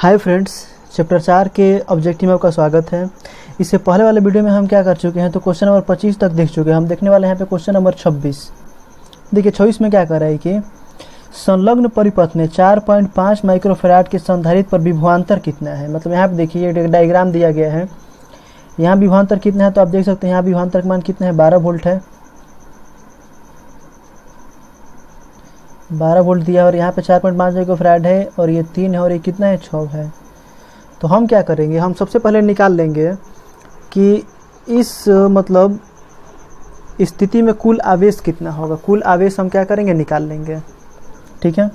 Hi friends, chapter 4 के objective में आपका स्वागत है। इससे पहले वाले वीडियो में हम क्या कर चुके हैं, तो क्वेश्चन नंबर 25 तक देख चुके हैं। हम देखने वाले हैं यहाँ पे क्वेश्चन नंबर 26। देखिए 26 में क्या कर रहा है कि संलग्न परिपथ में 4.5 माइक्रोफैराड के संधारित्र पर विभवांतर कितना है। मतलब यहाँ पे देखिए एक डायग्राम दिया गया है, यहाँ विभवांतर कितना है तो आप देख सकते हैं यहाँ विभवांतर का मान कितना है, 12 वोल्ट है। 12 वोल्ट दिया और यहाँ पे 4.5 माइक्रोफैराड है और ये 3 है और ये कितना है, 6 है। तो हम क्या करेंगे, हम सबसे पहले निकाल लेंगे कि इस मतलब स्थिति में कुल आवेश कितना होगा। कुल आवेश हम क्या करेंगे, निकाल लेंगे। ठीक है,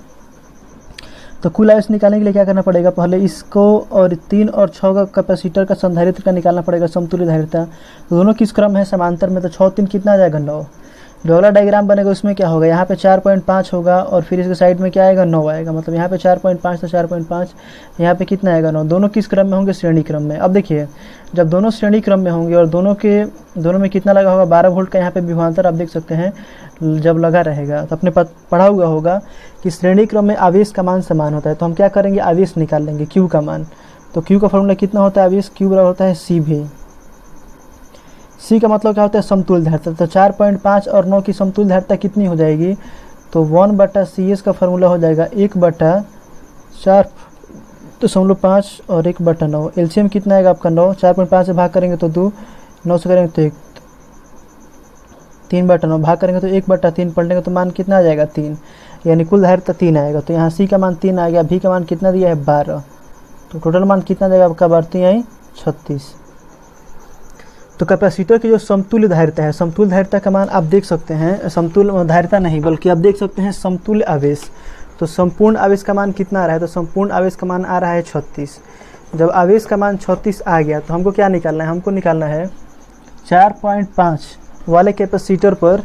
तो कुल आवेश निकालने के लिए क्या करना पड़ेगा, पहले इसको और 3 और 6 का कैपेसिटर का संधारित्र का निकालना पड़ेगा, समतुल्य धारिता। तो दोनों किस क्रम है, समांतर में। तो 6 3 कितना आ जाएगा, 9। जो अगला डायग्राम बनेगा उसमें क्या होगा, यहाँ पे 4.5 होगा और फिर इसके साइड में क्या आएगा, 9 आएगा। मतलब यहाँ पे 4.5 तो 4.5, यहाँ पे कितना आएगा, 9। दोनों किस क्रम में होंगे, श्रेणी क्रम में। अब देखिए जब दोनों श्रेणी क्रम में होंगे और दोनों में कितना लगा होगा, 12 वोल्ट का यहाँ पे विभवांतर आप देख सकते हैं जब लगा रहेगा। तो आपने पढ़ा हुआ होगा कि श्रेणी क्रम में आवेश का मान समान होता है। तो हम क्या करेंगे, आवेश निकाल लेंगे, क्यू का मान। तो क्यू का फॉर्मूला कितना होता है, आवेश क्यू बराबर होता है सी भी। सी का मतलब क्या होता है, समतुल्य धारिता। तो 4.5 और 9 की समतुल्य धारिता कितनी हो जाएगी, तो 1/CS का फॉर्मूला हो जाएगा 1/4.5 और 1/9। एलसीएम कितना आएगा आपका, 9। 4.5 से भाग करेंगे तो 2, 9 से करेंगे तो 1, 3/9 भाग करेंगे तो 1/3 पलटेंगे तो मान कितना आ जाएगा, 3। यानी कुल धारिता 3 आएगा। तो यहाँ सी का मान 3 आ गया, भी का मान कितना दिया है, 12। तो टोटल मान कितना जाएगा आपका, 36। तो कैपेसिटर की जो समतुल्य धारिता है, समतुल्य धारिता का मान आप देख सकते हैं, समतुल्य धारिता नहीं बल्कि आप देख सकते हैं समतुल्य आवेश। तो संपूर्ण आवेश का मान कितना आ रहा है, तो संपूर्ण आवेश का मान आ रहा है 36। जब आवेश का मान 36 आ गया तो हमको क्या निकालना है, हमको निकालना है 4.5 वाले कैपेसिटर पर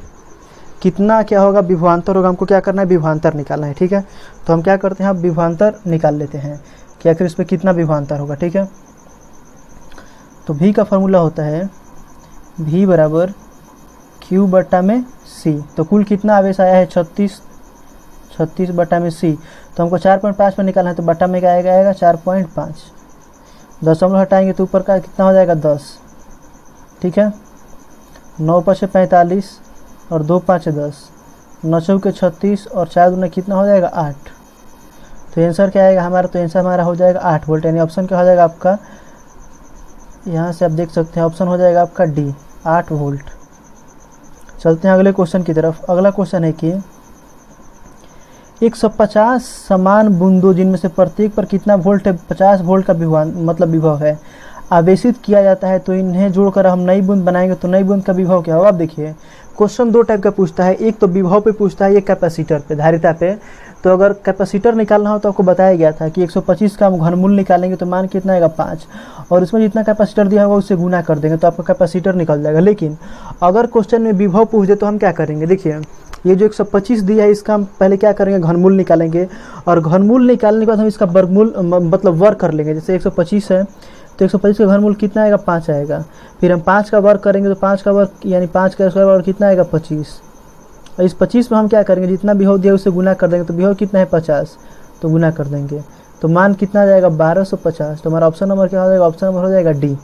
कितना क्या होगा, विभवांतर होगा। हमको क्या करना है, विभवांतर निकालना है। ठीक है, तो हम क्या करते हैं, अब विभवांतर निकाल लेते हैं कि आखिर इस पर कितना विभवांतर होगा। ठीक है, तो भी का फॉर्मूला होता है V बराबर Q बट्टा में C। तो कुल कितना आवेश आया है, 36 बट्टा में C। तो हमको 4.5 में निकालना है, तो बट्टा में क्या आएगा 4.5। दशमलव हटाएंगे तो ऊपर का कितना हो जाएगा, 10। ठीक है, 9 5 45 और 2 5 10, 9 चौके 36 और 4 दूना कितना हो जाएगा, 8। तो आंसर क्या आएगा हमारा, तो आंसर हमारा हो जाएगा 8 वोल्ट। यानी ऑप्शन क्या हो जाएगा आपका, यहाँ से आप देख सकते हैं ऑप्शन हो जाएगा आपका डी, 8 वोल्ट। चलते हैं अगले क्वेश्चन की तरफ। अगला क्वेश्चन है कि 150 समान बूंदों जिनमें से प्रत्येक पर कितना वोल्ट है, 50 वोल्ट का विभव है, आवेशित किया जाता है। तो इन्हें जोड़कर हम नई बूंद बनाएंगे तो नई बूंद का विभव क्या होगा। आप देखिए क्वेश्चन 2 टाइप का पूछता है, एक तो विभव पे पूछता है, एक कैपेसिटर पे, धारिता पे। तो अगर कैपेसिटर निकालना हो तो आपको बताया गया था कि 125 का हम घनमूल निकालेंगे तो मान कितना आएगा, 5, और इसमें जितना कैपेसिटर दिया होगा उससे गुना कर देंगे तो आपका कैपेसिटर निकल जाएगा। लेकिन अगर क्वेश्चन में विभव पूछ दे तो हम क्या करेंगे, देखिए ये जो 125 दिया है इसका हम पहले क्या करेंगे, घनमूल निकालेंगे, और घनमूल निकालने के बाद हम इसका वर्गमूल मतलब वर्ग कर लेंगे। जैसे 125 है तो 125 का घनमूल कितना आएगा, 5 आएगा। फिर हम 5 का वर्ग करेंगे तो 5 का वर्ग यानी 5 का स्क्वायर वर्ग कितना आएगा, 25। और इस 25 में हम क्या करेंगे, जितना विभव दिया उससे गुना कर देंगे। तो विभव कितना है, 50, तो गुना कर देंगे तो मान कितना आ जाएगा, 1250। तो हमारा ऑप्शन नंबर क्या हो जाएगा, ऑप्शन नंबर हो जाएगा डी।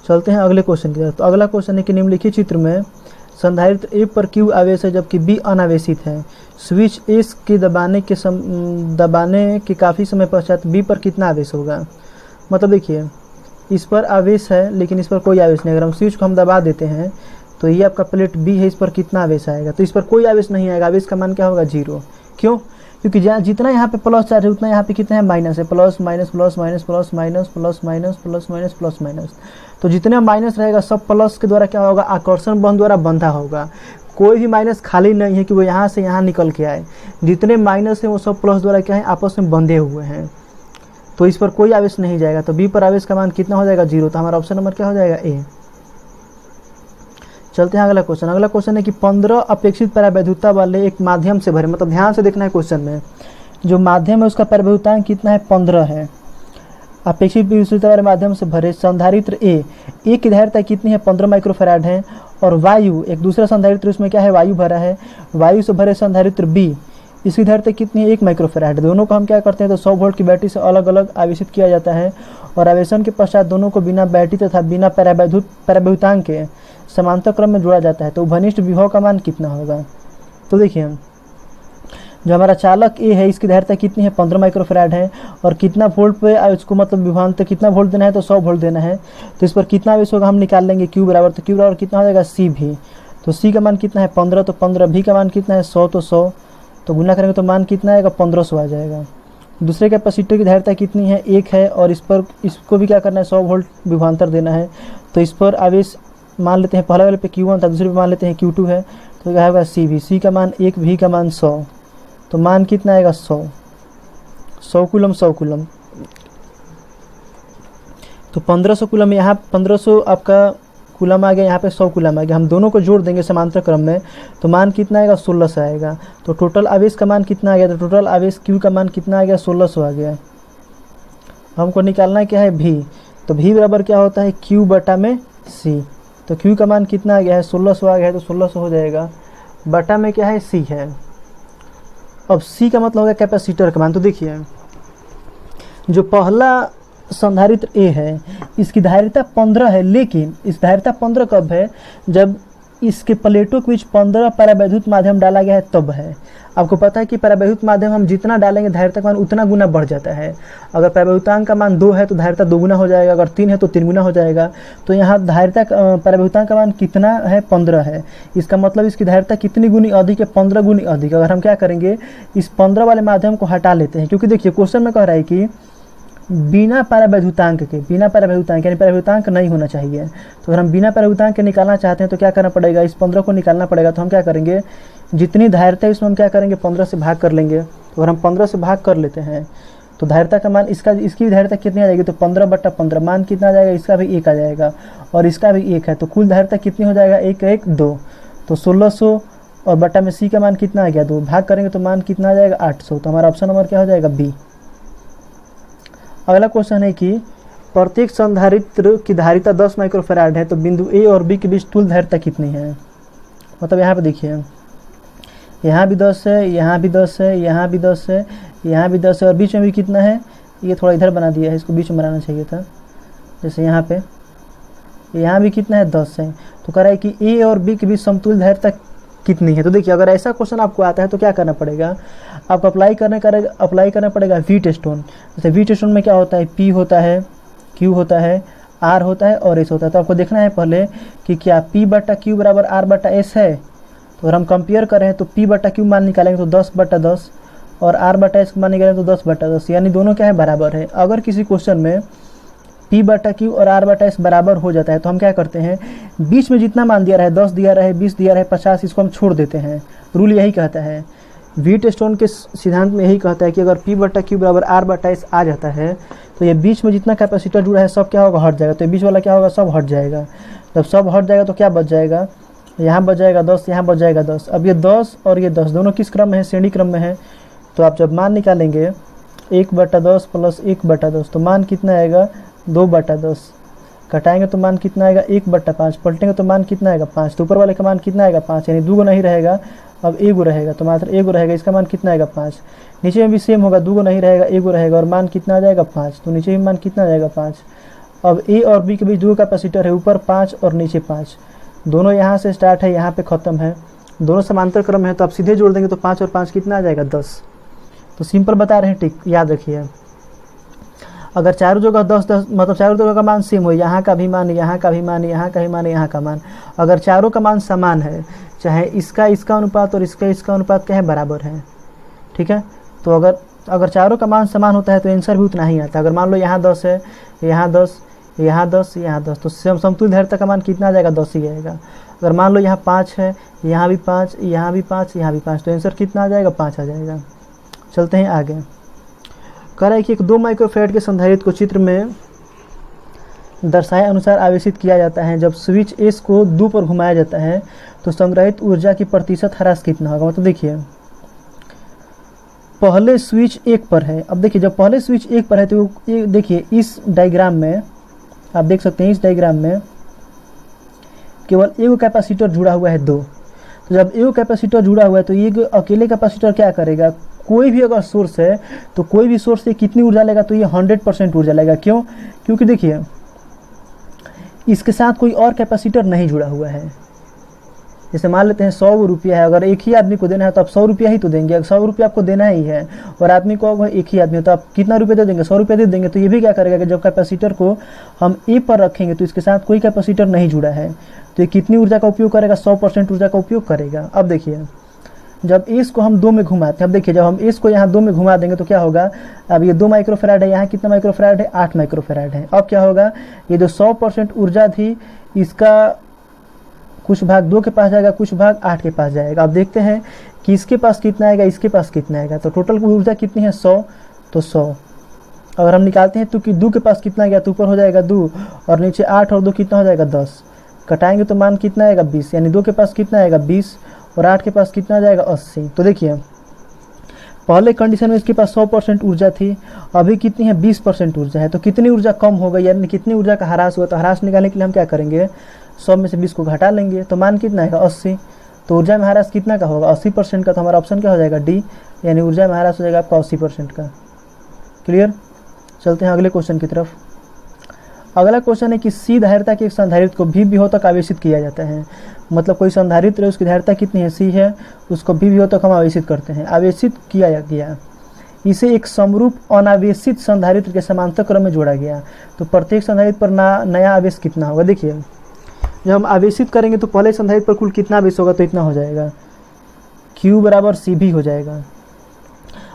चलते हैं अगले क्वेश्चन की तरफ। तो अगला क्वेश्चन है कि निम्नलिखित चित्र में संधारित्र ए पर Q आवेश है जबकि B अनावेशित है। स्विच एस के दबाने के काफ़ी समय पश्चात B पर कितना आवेश होगा। मतलब देखिए इस पर आवेश है लेकिन इस पर कोई आवेश नहीं। अगर हम स्विच को हम दबा देते हैं तो ये आपका प्लेट B है, इस पर कितना आवेश आएगा, तो इस पर कोई आवेश नहीं आएगा। आवेश का मान क्या होगा, 0। क्यों, क्योंकि जितना यहाँ पे प्लस चार्ज है उतना यहाँ पे कितना है, माइनस है। Plus minus plus minus plus minus plus minus plus minus plus minus. तो जितने माइनस रहेगा सब प्लस के द्वारा क्या होगा, आकर्षण बंध द्वारा बंधा होगा। कोई भी माइनस खाली नहीं है कि वो यहाँ से यहाँ निकल के आए। जितने माइनस है वो सब प्लस द्वारा क्या है, आपस में बंधे हुए हैं। तो इस पर कोई आवेश नहीं जाएगा। तो बी पर आवेश का मान कितना हो जाएगा, 0। तो हमारा ऑप्शन नंबर क्या हो जाएगा, ए। चलते हैं अगला क्वेश्चन। अगला क्वेश्चन है कि 15 अपेक्षित परावैद्युता वाले एक माध्यम से भरे, मतलब ध्यान से देखना है क्वेश्चन में, जो माध्यम है उसका परावैद्युतांक कितना है, 15 है। अपेक्षित विद्युत वाले माध्यम से भरे संधारित्र ए की धारिता कितनी है, 15 माइक्रोफैराड है। और वायु, एक दूसरा संधारित्र उसमें क्या है, वायु भरा है। वायु से भरे संधारित्र बी इसकी धारिता कितनी है 1 माइक्रोफैराड। दोनों को हम क्या करते हैं तो 100 वोल्ट की बैटरी से अलग अलग आवेशित किया जाता है और आवेशन के पश्चात दोनों को बिना बैटरी तथा बिना परावैद्युतांक के समांतर क्रम में जोड़ा जाता है। तो उभयनिष्ठ विभव का मान कितना होगा। तो देखिए जो हमारा चालक ए है इसकी धारिता कितनी है 15 माइक्रोफैराड है और कितना वोल्ट पे इसको मतलब विभवांतर कितना वोल्ट देना है तो 100 वोल्ट देना है। तो इस पर कितना आवेश होगा हम निकाल लेंगे Q बराबर, तो Q बराबर कितना हो जाएगा C भी। तो C का मान कितना है 15, तो 15, V का मान कितना है 100, तो 100, तो गुना करेंगे तो मान कितना आएगा 1500 आ जाएगा। दूसरे कैपेसिटर की धारिता कितनी है 1 है और इस पर इसको भी क्या करना है 100 वोल्ट विभवांतर देना है। तो इस पर आवेश मान लेते हैं पहले वाले पे Q1 था, दूसरे पे मान लेते हैं Q2 है, तो क्या होगा C भी। C का मान 1, V का मान 100, तो मान कितना आएगा 100 कूलम 100 कूलम। तो 1500 कूलम यहाँ 1500 आपका कूलम आ गया, यहाँ पे 100 कूलम आ गया। हम दोनों को जोड़ देंगे समांतर क्रम में तो मान कितना आएगा 1600 आएगा। तो टोटल आवेश का मान कितना आ गया, तो टोटल आवेश Q का मान कितना आ गया 1600 आ गया। हमको निकालना क्या है V, तो V बराबर क्या होता है Q बटा में C। तो Q का मान कितना आ गया है 1600 आ गया है, तो 1600 हो जाएगा बटा में क्या है C है। अब C का मतलब हो गया कैपेसिटर का मान। तो देखिए जो पहला संधारित्र A है इसकी धारिता 15 है, लेकिन इस धारिता 15 कब है जब इसके प्लेटों के बीच 15 परावैद्युत माध्यम डाला गया है तब है। आपको पता है कि परावैद्युत माध्यम हम जितना डालेंगे धारिता का मान उतना गुना बढ़ जाता है। अगर परावैद्युतांक का मान 2 है तो धारिता 2 गुना हो जाएगा, अगर 3 है तो 3 गुना हो जाएगा। तो यहाँ धारिता परावैद्युतांक का मान कितना है 15 है, इसका मतलब इसकी धारिता कितनी गुनी अधिक है 15 गुनी अधिक। अगर हम क्या करेंगे इस 15 वाले माध्यम को हटा लेते हैं, क्योंकि देखिए क्वेश्चन में कह रहा है कि बिना परावैद्युतांक के, बिना परावैद्युतांक यानी परावैद्युतांक नहीं होना चाहिए। तो अगर हम बिना परावैद्युतांक के निकालना चाहते हैं तो क्या करना पड़ेगा, इस 15 को निकालना पड़ेगा। तो हम क्या करेंगे जितनी धारिता है इसमें हम क्या करेंगे 15 से भाग कर लेंगे। तो अगर हम 15 से भाग कर लेते हैं तो धारिता का मान इसकी भी धारिता कितनी आ जाएगी, तो 15 बटा 15 मान कितना आ जाएगा, इसका भी 1 आ जाएगा और इसका भी 1 है। तो कुल धारिता कितनी हो जाएगा 1 1 2, तो 1600 और बटा में C का मान कितना आ गया 2, भाग करेंगे तो मान कितना आ जाएगा 800। तो हमारा ऑप्शन नंबर क्या हो जाएगा B। अगला क्वेश्चन है कि प्रत्येक संधारित्र की धारिता 10 माइक्रोफैराड है, तो बिंदु A और B के बीच तुल्य धारिता कितनी है। मतलब यहाँ पे देखिए यहाँ भी 10 है, यहाँ भी 10 है, यहाँ भी 10 है, यहाँ भी 10 है और बीच में भी कितना है, ये थोड़ा इधर बना दिया है, इसको बीच में बनाना चाहिए था। जैसे यहाँ पे यहाँ भी कितना है 10 है। तो कह रहा है कि A और B के बीच समतुल्य धारिता कितनी है। तो देखिए अगर ऐसा क्वेश्चन आपको आता है तो क्या करना पड़ेगा, आपको अप्लाई करना पड़ेगा वीट स्टोन। जैसे वीट स्टोन में क्या होता है P होता है, Q होता है, R होता है और S होता है। तो आपको देखना है पहले कि क्या P बटा Q बराबर R बटा S है। तो अगर हम कंपेयर करें तो P बटा Q मान निकालेंगे तो 10 बटा 10 और R बटा S मान निकालेंगे तो 10 बटा 10, यानी दोनों क्या है बराबर है। अगर किसी क्वेश्चन में P बटा Q और R बटा S बराबर हो जाता है तो हम क्या करते हैं बीच में जितना मान दिया रहे 10 दिया रहे 20 दिया रहे 50 इसको हम छोड़ देते हैं। रूल यही कहता है, वीट स्टोन के सिद्धांत में यही कहता है कि अगर P बटा Q बराबर R बटा S आ जाता है तो ये बीच में जितना कैपेसिटर जुड़ा है सब क्या होगा हट जाएगा। तो ये बीच वाला क्या होगा सब हट जाएगा। जब सब हट जाएगा तो क्या बच जाएगा, यहाँ बच जाएगा 10, यहाँ बच जाएगा 10। अब ये 10 और ये 10 दोनों किस क्रम में है, श्रेणी क्रम में है। तो आप जब मान निकालेंगे 1 बटा 10 प्लस 1 बटा 10 तो मान कितना आएगा 2 बटा 10, घटाएंगे तो मान कितना आएगा 1 बटा 5, पलटेंगे तो मान कितना आएगा 5। तो ऊपर वाले का मान कितना आएगा 5, यानी 2 नहीं रहेगा, अब 1 रहेगा तो मात्र 1 रहेगा, इसका मान कितना आएगा 5। नीचे में भी सेम होगा, 2 नहीं रहेगा 1 रहेगा और मान कितना आ जाएगा 5, तो नीचे भी मान कितना आ जाएगा 5। अब A और B के बीच 2 कैपेसिटर है, ऊपर 5 और नीचे 5, दोनों यहाँ से स्टार्ट है यहाँ पे ख़त्म है, दोनों समांतर क्रम है। तो आप सीधे जोड़ देंगे तो 5 और 5 कितना आ जाएगा 10। तो सिंपल बता रहे हैं, टिक याद रखिए। अगर चारों जगह 10 10 मतलब चारों जगह का मान सेम हो, यहाँ का भी मान, यहाँ का भी मान, यहाँ का भी मान, यहाँ का मान, अगर चारों का मान समान है, चाहे इसका अनुपात और इसका अनुपात क्या है बराबर है, ठीक है। तो अगर चारों का मान समान होता है तो आंसर भी उतना ही आता है। अगर मान लो यहाँ 10 है, यहाँ 10, यहाँ 10, यहाँ 10, तो समतुल्य धारिता का मान कितना आ जाएगा 10 ही आएगा। अगर मान लो यहाँ 5 है, यहाँ भी 5, यहाँ भी 5, यहाँ भी 5, तो आंसर कितना आ जाएगा 5 आ जाएगा। चलते हैं आगे। कह रहा है कि एक 2 माइक्रोफैराड के संधारित्र को चित्र में दर्शाए अनुसार आवेशित किया जाता है। जब स्विच S को 2 पर घुमाया जाता है तो संग्रहित ऊर्जा की प्रतिशत ह्रास कितना होगा। मतलब देखिए पहले स्विच 1 पर है। अब देखिए जब पहले स्विच 1 पर है तो ये देखिए इस डायग्राम में आप देख सकते हैं, इस डायग्राम में केवल एक कैपेसिटर जुड़ा हुआ है 2। जब एक कैपेसिटर जुड़ा हुआ है तो ये अकेले कैपेसिटर क्या करेगा, कोई भी अगर सोर्स है तो कोई भी सोर्स से कितनी ऊर्जा लेगा, तो ये 100% ऊर्जा लेगा। क्यों? क्योंकि देखिए इसके साथ कोई और कैपेसिटर नहीं जुड़ा हुआ है। जैसे मान लेते हैं 100 रुपया है, अगर एक ही आदमी को देना है तो आप 100 रुपया ही तो देंगे। अगर 100 रुपया आपको देना ही है और आदमी को अगर एक ही आदमी हो तो आप कितना रुपये दे देंगे, 100 रुपया दे देंगे। तो ये भी क्या करेगा कि जब कैपेसिटर को हम ए पर रखेंगे तो इसके साथ कोई कैपेसिटर नहीं जुड़ा है, तो ये कितनी ऊर्जा का उपयोग करेगा, 100% ऊर्जा का उपयोग करेगा। अब देखिए जब एस को हम 2 में घुमाते हैं, अब देखिए जब हम एस को यहाँ 2 में घुमा देंगे तो क्या होगा, अब ये 2 माइक्रोफेराड है, यहाँ कितना माइक्रोफेराड है, 8 माइक्रोफेराड है। अब क्या होगा, ये जो 100% ऊर्जा थी इसका कुछ भाग 2 के पास जाएगा, कुछ भाग 8 के पास जाएगा। अब देखते हैं कि इसके पास कितना आएगा, इसके पास कितना आएगा। तो टोटल ऊर्जा कितनी है, 100, तो 100 अगर हम निकालते हैं तो कि 2 के पास कितना गया, तो ऊपर हो जाएगा 2 और नीचे 8 और 2 कितना हो जाएगा, 10। कटाएंगे तो मान कितना आएगा, 20, यानी 2 के पास कितना आएगा, 20 और 8 के पास कितना आ जाएगा, 80। तो देखिए पहले कंडीशन में इसके पास 100% ऊर्जा थी, अभी कितनी है, 20% ऊर्जा है। तो कितनी ऊर्जा कम हो गई, यानी कितनी ऊर्जा का ह्रास हुआ। तो ह्रास निकालने के लिए हम क्या करेंगे, 100 में से 20 को घटा लेंगे तो मान कितना आएगा, 80। तो ऊर्जा में ह्रास कितना का होगा, 80% का। तो हमारा ऑप्शन क्या हो जाएगा, डी, यानी ऊर्जा में ह्रास हो जाएगा आपका 80% का। क्लियर? चलते हैं अगले क्वेश्चन की तरफ। अगला क्वेश्चन है कि सी धारिता के एक संधारित्र को भी विभव तक आवेशित किया जाता है। मतलब कोई संधारित्र है, उसकी धारिता कितनी है, सी है, उसको भी विभव तक हम आवेशित करते हैं। आवेशित किया गया, इसे एक समरूप अनावेशित संधारित्र के समांतर क्रम में जोड़ा गया। तो प्रत्येक संधारित्र पर नया आवेश कितना होगा। देखिए जब हम आवेशित करेंगे तो पहले संधारित्र पर कुल कितना आवेश होगा, तो इतना हो जाएगा, Q बराबर CV हो जाएगा।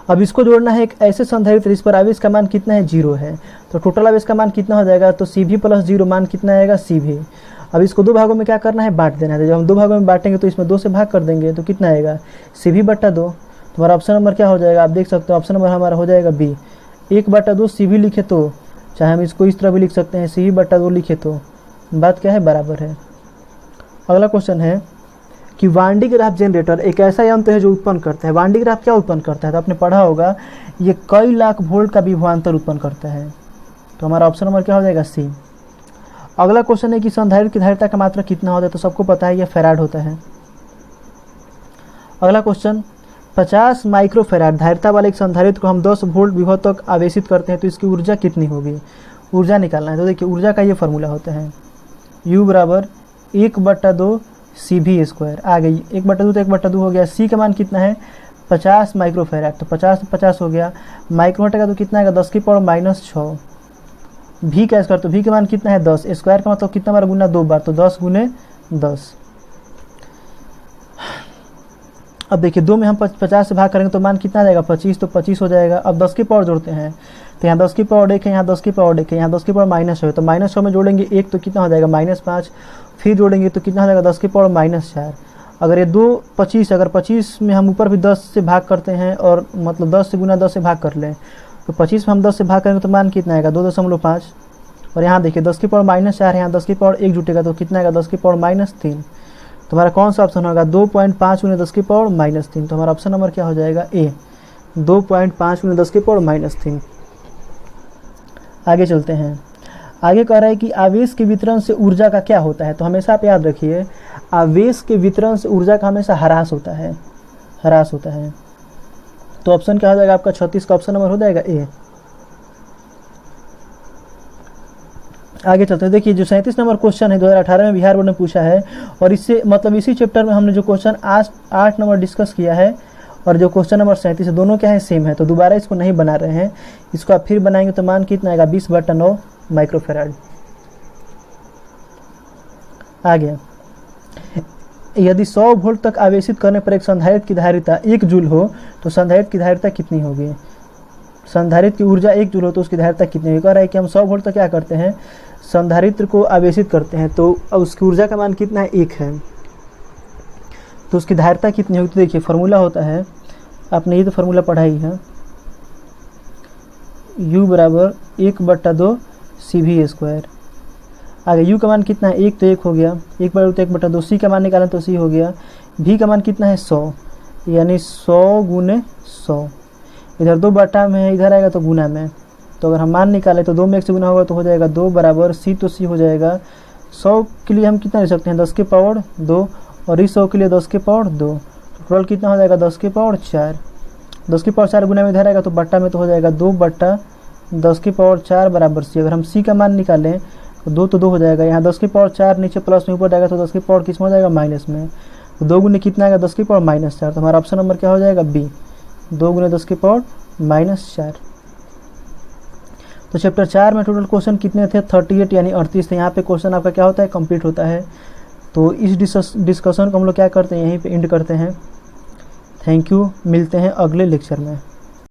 अब इसको जोड़ना है एक ऐसे संधारित्र इस पर आवेश का मान कितना है, 0 है। तो टोटल आवेश का मान कितना हो जाएगा, तो CV प्लस 0 मान कितना आएगा, CV। अब इसको 2 भागों में क्या करना है, बांट देना है। जब हम 2 भागों में बांटेंगे तो इसमें 2 से भाग कर देंगे तो कितना आएगा, CV/2। तुम्हारा ऑप्शन नंबर क्या हो जाएगा, आप देख सकते हो ऑप्शन नंबर हमारा हो जाएगा बी। 1/2 CV लिखे तो, चाहे हम इसको इस तरह भी लिख सकते हैं, CV/2 लिखे तो बात क्या है, बराबर है। अगला क्वेश्चन है कि वान डी ग्राफ जनरेटर एक ऐसा यंत्र है जो उत्पन्न करता है। वान डी ग्राफ क्या उत्पन्न करता है, तो आपने पढ़ा होगा, ये कई लाख वोल्ट का विभवांतर उत्पन्न करता है। तो हमारा ऑप्शन नंबर क्या हो जाएगा, सी। अगला क्वेश्चन है कि संधारित्र की धारिता का मात्रा कितना होता है, तो सबको पता है ये फैराड होता है। अगला क्वेश्चन, 50 माइक्रोफैराड धारिता वाले एक संधारित्र को हम 10 वोल्ट विभव तक आवेशित करते हैं तो इसकी ऊर्जा कितनी होगी, ऊर्जा निकालना है। तो देखिए ऊर्जा का ये फॉर्मूला होता है, U बराबर 1/2 CV²। आ गई 1/2 तो 1/2 हो गया। सी का मान कितना है, 50 माइक्रोफैराड, तो 50 से 50 हो गया, माइक्रो हटेगा तो कितना आएगा, 10 की पावर -6। भी का स्क्वायर, तो भी का मान कितना है, 10। स्क्वायर का मतलब कितना बार गुना, 2 बार, तो 10 × 10। अब देखिए 2 में हम 50 से भाग करेंगे तो मान कितना आ जाएगा, 25, तो 25 हो जाएगा। अब 10 की पावर जोड़ते हैं तो यहाँ 10 की पावर 1 है, यहाँ 10 की पावर 1 है, यहाँ 10 की पावर -6 है, तो -6 में जोड़ेंगे 1 तो कितना हो जाएगा, -5। फिर जोड़ेंगे तो कितना हो जाएगा, 10 की पावर -4। अगर ये 2 25, अगर 25 में हम ऊपर भी 10 से भाग करते हैं और मतलब 10 से गुना 10 से भाग कर लें तो 25 में हम 10 से भाग करेंगे तो मान कितना आएगा, 2.5। और यहाँ देखिए 10 की पावर -4 है, यहाँ 10 की पावर 1 जुटेगा तो कितना आएगा, 10 की पावर -3। तो हमारा कौन सा ऑप्शन होगा, 2.5 × 10 की पावर -3। तो हमारा ऑप्शन नंबर क्या हो जाएगा, ए, 2.5 × 10 की पावर -3। आगे चलते हैं। आगे कह रहा है कि आवेश के वितरण से ऊर्जा का क्या होता है। तो हमेशा आप याद रखिए, आवेश के वितरण से ऊर्जा का हमेशा ह्रास होता है, ह्रास होता है। तो ऑप्शन क्या हो जाएगा आपका, 36 का ऑप्शन नंबर हो जाएगा ए। आगे चलते हैं। देखिए जो 37 नंबर क्वेश्चन है 2018 में बिहार बोर्ड ने पूछा है और इससे मतलब इसी चैप्टर में हमने जो क्वेश्चन आज 8 नंबर डिस्कस किया है और जो क्वेश्चन नंबर 37 है दोनों क्या है, सेम है। तो दोबारा इसको नहीं बना रहे हैं, इसको आप फिर बनाएंगे तो मान कितना आएगा, 20/9 माइक्रोफैराड। आ गया, यदि 100 वोल्ट तक आवेशित करने पर एक संधारित्र की धारिता 1 जूल हो तो संधारित्र की धारिता कितनी होगी। संधारित्र की ऊर्जा 1 जूल हो तो उसकी धारिता कितनी होगी। कह रहा है कि हम 100 वोल्ट तक क्या करते हैं, संधारित्र को आवेशित करते हैं तो उसकी ऊर्जा का मान कितना है, 1 है, तो उसकी धारिता कितनी होगी। तो देखिए फार्मूला होता है, आपने ये तो फार्मूला पढ़ा ही है, U बराबर 1/2 CV²। आगे U का मान कितना है, 1 तो 1 हो गया, 1/2 तो 1/2। C का मान निकालें तो C हो गया। V का मान कितना है, 100, यानी 100 × 100। इधर 2 बटा में है, इधर आएगा तो गुना में। तो अगर हम मान निकालें तो 2 में 1 से गुना होगा तो हो जाएगा 2 बराबर C, तो C हो जाएगा 100 के लिए हम कितना ले सकते हैं, 10 की पावर 2 और इस 100 के लिए 10 की पावर 2, टोटल कितना हो जाएगा 10 की पावर 4। 10 की पावर 4 गुना में इधर आएगा तो बट्टा में तो हो जाएगा 2 बट्टा 10 की पावर 4 बराबर सी। अगर हम सी का मान निकालें तो 2 तो 2 हो जाएगा, यहाँ 10 की पावर 4 नीचे प्लस में ऊपर जाएगा तो 10 की पावर किस में हो जाएगा माइनस में, तो 2 गुने कितना आएगा 10 की पावर -4। तो हमारा ऑप्शन नंबर क्या हो जाएगा बी, 2 गुने 10 की पावर -4। तो चैप्टर 4 में टोटल क्वेश्चन कितने थे 38 यानी 38 थे। यहाँ पे क्वेश्चन आपका क्या होता है कंप्लीट होता है। तो इस डिस्कशन को हम लोग क्या करते हैं यहीं पे एंड करते हैं। थैंक यू, मिलते हैं अगले लेक्चर में।